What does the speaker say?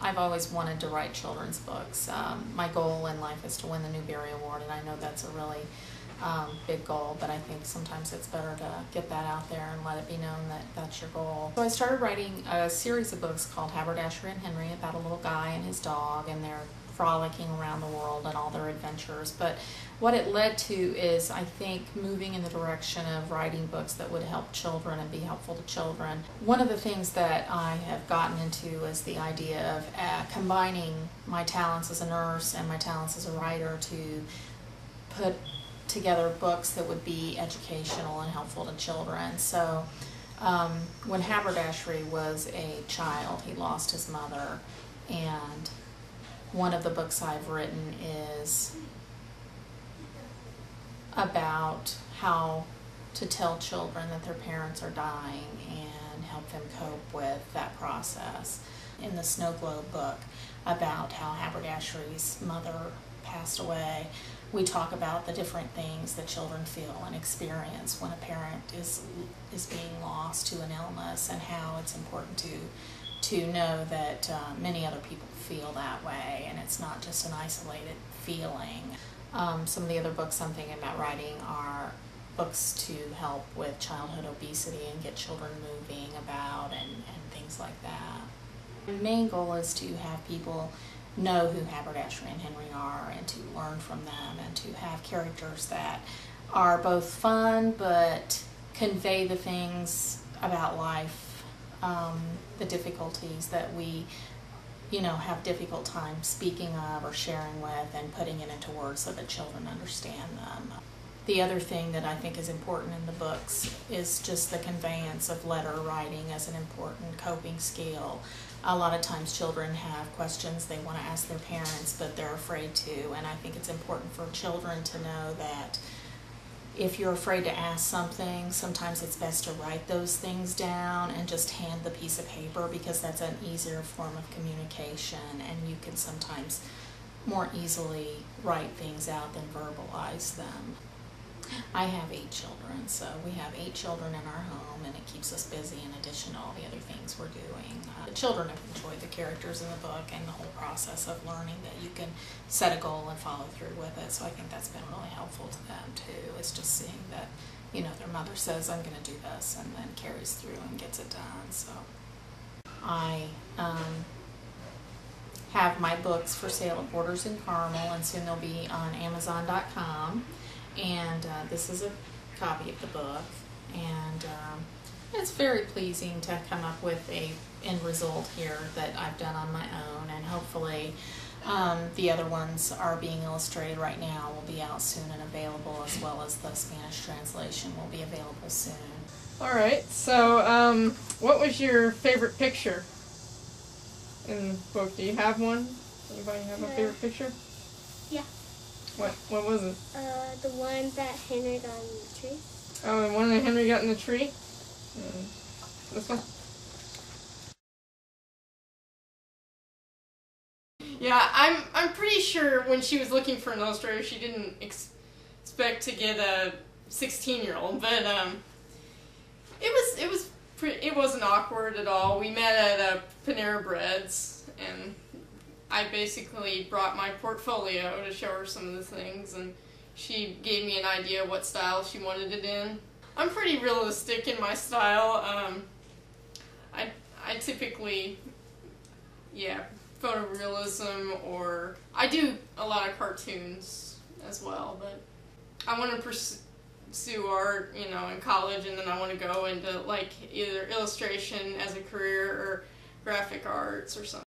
I've always wanted to write children's books. My goal in life is to win the Newbery Award, and I know that's a really big goal, but I think sometimes it's better to get that out there and let it be known that that's your goal. So I started writing a series of books called Haberdashery and Henry about a little guy and his dog, and they're frolicking around the world and all their adventures. But what it led to is, I think, moving in the direction of writing books that would help children and be helpful to children. One of the things that I have gotten into is the idea of combining my talents as a nurse and my talents as a writer to put together books that would be educational and helpful to children. So when Haberdashery was a child, he lost his mother, and one of the books I've written is about how to tell children that their parents are dying and help them cope with that process. In the Snow Globe book about how Haberdashery's mother passed away, we talk about the different things that children feel and experience when a parent is being lost to an illness, and how it's important to know that many other people feel that way, and it's not just an isolated feeling. Some of the other books I'm thinking about writing are books to help with childhood obesity and get children moving about and things like that. The main goal is to have people know who Haberdashery and Henry are, and to learn from them, and to have characters that are both fun but convey the things about life, the difficulties that we have difficult time speaking of or sharing with, and putting it into words so that children understand them. The other thing that I think is important in the books is just the conveyance of letter writing as an important coping skill. A lot of times children have questions they want to ask their parents, but they're afraid to, and I think it's important for children to know that if you're afraid to ask something, sometimes it's best to write those things down and just hand the piece of paper, because that's an easier form of communication, and you can sometimes more easily write things out than verbalize them. I have 8 children, so we have 8 children in our home, and it keeps us busy in addition to all the other things we're doing. The children have enjoyed the characters in the book and the whole process of learning that you can set a goal and follow through with it, so I think that's been really helpful to them too. It's just seeing that, their mother says, I'm going to do this, and then carries through and gets it done. So I have my books for sale at Borders in Carmel, and soon they'll be on Amazon.com. And this is a copy of the book, and it's very pleasing to come up with a end result here that I've done on my own, and hopefully the other ones are being illustrated right now, will be out soon and available, as well as the Spanish translation will be available soon. Alright, so what was your favorite picture in the book? Do you have one? Anybody have a favorite picture? Yeah. What was it? The one that Henry got in the tree. Oh, the one that Henry got in the tree? This one? Yeah, I'm pretty sure when she was looking for an illustrator, she didn't expect to get a 16-year-old, but it wasn't awkward at all. We met at Panera Bread's, and I basically brought my portfolio to show her some of the things, and she gave me an idea of what style she wanted it in. I'm pretty realistic in my style. I typically, photorealism, or I do a lot of cartoons as well, but I want to pursue art, in college, and then I want to go into either illustration as a career or graphic arts or something.